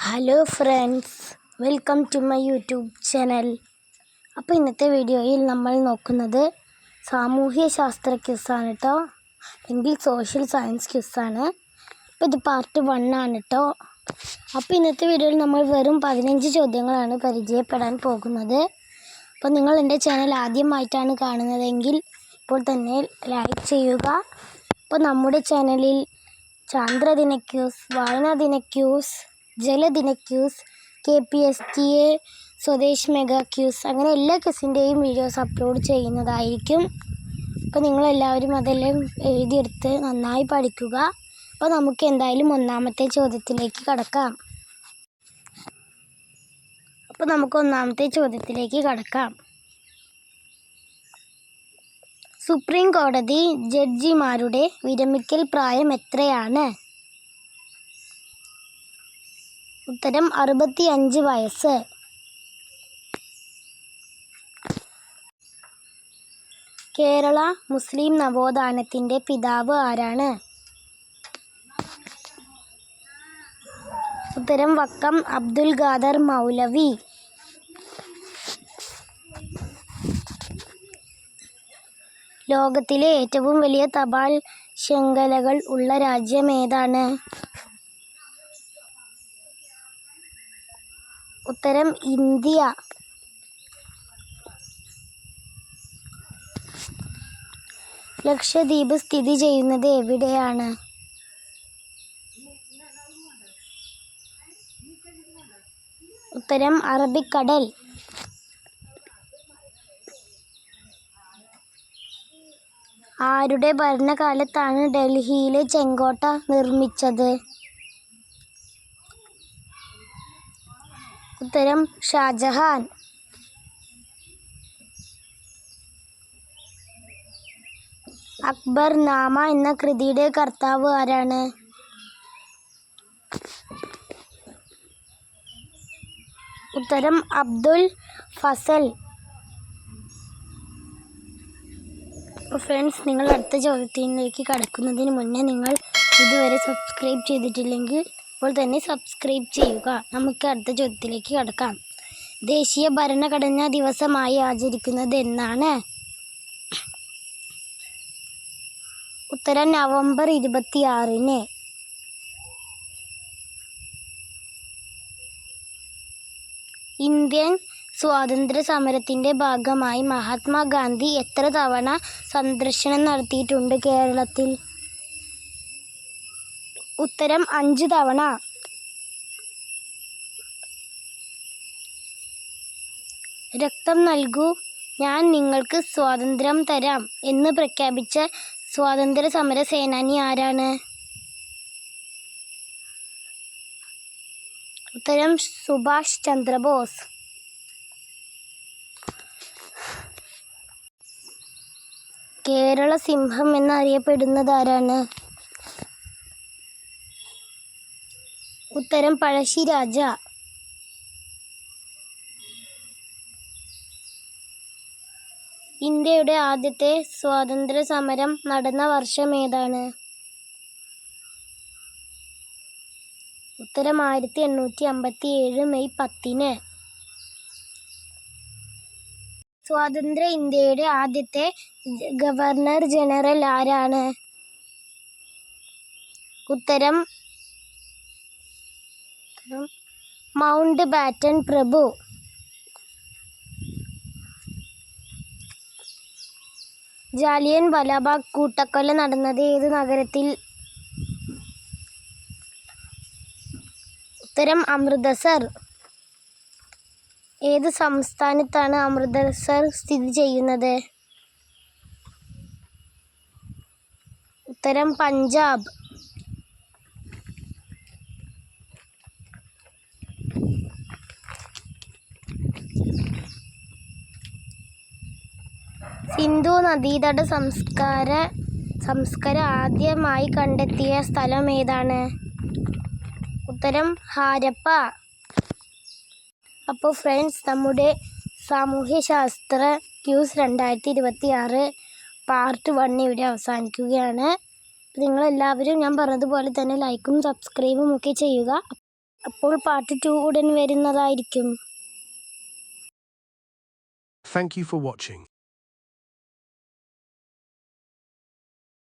Hello friends, welcome to my YouTube channel. അപ്പോൾ ഇന്നത്തെ വീഡിയോയിൽ നമ്മൾ നോക്കുന്നത് സാമൂഹ്യ ശാസ്ത്ര ക്വിസാണ് കേട്ടോ, അല്ലെങ്കിൽ സോഷ്യൽ സയൻസ് ക്വിസാണ്. അപ്പോൾ ഇത് പാർട്ട് 1 ആണ് കേട്ടോ. അപ്പോൾ ഇന്നത്തെ വീഡിയോയിൽ നമ്മൾ വെറും 15 ചോദ്യങ്ങളാണ് പരിചയപ്പെടാൻ പോകുന്നത്. അപ്പോൾ നിങ്ങൾ എൻ്റെ ചാനൽ ആദ്യമായിട്ടാണ് കാണുന്നതെങ്കിൽ ഇപ്പോൾ തന്നെ ലൈക്ക് ചെയ്യുക. അപ്പോൾ നമ്മുടെ ചാനലിൽ ചാന്ദ്രദിന ക്യൂസ്, വായനാ ദിന ക്യൂസ്, ജലദിന quiz, KPSTA, Swadesh mega quiz, അങ്ങനെ എല്ലാ ക്യൂസിൻ്റെയും വീഡിയോസ് അപ്ലോഡ് ചെയ്യുന്നതായിരിക്കും. അപ്പോൾ നിങ്ങളെല്ലാവരും അതെല്ലാം എഴുതിയെടുത്ത് നന്നായി പഠിക്കുക. അപ്പോൾ നമുക്ക് എന്തായാലും ഒന്നാമത്തെ ചോദ്യത്തിലേക്ക് കടക്കാം. സുപ്രീം കോടതി ജഡ്ജിമാരുടെ വിരമിക്കൽ പ്രായം എത്രയാണ്? ഉത്തരം 65 വയസ്സ്. കേരള മുസ്ലിം നവോത്ഥാനത്തിൻ്റെ പിതാവ് ആരാണ്? ഉത്തരം വക്കം അബ്ദുൽ ഖാദർ മൗലവി. ലോകത്തിലെ ഏറ്റവും വലിയ തപാൽ ശൃംഖലകൾ ഉള്ള രാജ്യം ഏതാണ്? ഉത്തരം ഇന്ത്യ. ലക്ഷദ്വീപ് സ്ഥിതി ചെയ്യുന്നത് എവിടെയാണ്? ഉത്തരം അറബിക്കടൽ. ആരുടെ ഭരണകാലത്താണ് ഡൽഹിയിലെ ചെങ്കോട്ട നിർമ്മിച്ചത്? ഉത്തരം ഷാജഹാൻ. അക്ബർ നാമ എന്ന കൃതിയുടെ കർത്താവ് ആരാണ്? ഉത്തരം അബ്ദുൽ ഫസൽ. ഫ്രണ്ട്സ്, നിങ്ങൾ അടുത്ത ചോദ്യത്തിലേക്ക് കടക്കുന്നതിന് മുന്നേ നിങ്ങൾ ഇതുവരെ സബ്സ്ക്രൈബ് ചെയ്തിട്ടില്ലെങ്കിൽ ഇപ്പോൾ തന്നെ സബ്സ്ക്രൈബ് ചെയ്യുക. നമുക്ക് അടുത്ത ചോദ്യത്തിലേക്ക് കടക്കാം. ദേശീയ ഭരണഘടനാ ദിവസമായി ആചരിക്കുന്നത് എന്നാണ്? ഉത്തരം നവംബർ 26. ഇന്ത്യൻ സ്വാതന്ത്ര്യ സമരത്തിൻ്റെ ഭാഗമായി മഹാത്മാഗാന്ധി എത്ര തവണ സന്ദർശനം നടത്തിയിട്ടുണ്ട് കേരളത്തിൽ? ഉത്തരം 5 തവണ. രക്തം നൽകൂ, ഞാൻ നിങ്ങൾക്ക് സ്വാതന്ത്ര്യം തരാം എന്ന് പ്രഖ്യാപിച്ച സ്വാതന്ത്ര്യ സമര സേനാനി ആരാണ്? ഉത്തരം സുഭാഷ് ചന്ദ്രബോസ്. കേരള സിംഹം എന്നറിയപ്പെടുന്നത് ആരാണ്? ഉത്തരം പഴശ്ശിരാജ. ഇന്ത്യയുടെ ആദ്യത്തെ സ്വാതന്ത്ര്യ സമരം നടന്ന വർഷം ഏതാണ്? ഉത്തരം 1857 മെയ് 10. സ്വതന്ത്ര ഇന്ത്യയുടെ ആദ്യത്തെ ഗവർണർ ജനറൽ ആരാണ്? ഉത്തരം മൗണ്ട് ബാറ്റൻ പ്രഭു. ജാലിയൻ വാലാബാഗ് കൂട്ടക്കൊല നടന്നത് ഏത് നഗരത്തിൽ? ഉത്തരം അമൃതസർ. ഏത് സംസ്ഥാനത്താണ് അമൃതസർ സ്ഥിതി ചെയ്യുന്നത്? ഉത്തരം പഞ്ചാബ്. സിന്ധു നദീതട സംസ്കാരം ആദ്യമായി കണ്ടെത്തിയ സ്ഥലം ഏതാണ്? ഉത്തരം ഹാരപ്പ. അപ്പോൾ ഫ്രണ്ട്സ്, നമ്മുടെ സാമൂഹ്യശാസ്ത്ര ക്യൂസ് 2026 പാർട്ട് 1 ഇവിടെ അവസാനിക്കുകയാണ്. നിങ്ങളെല്ലാവരും ഞാൻ പറഞ്ഞതുപോലെ തന്നെ ലൈക്കും സബ്സ്ക്രൈബും ഒക്കെ ചെയ്യുക. അപ്പോൾ പാർട്ട് 2 ഉടൻ വരുന്നതായിരിക്കും. Thank you for watching.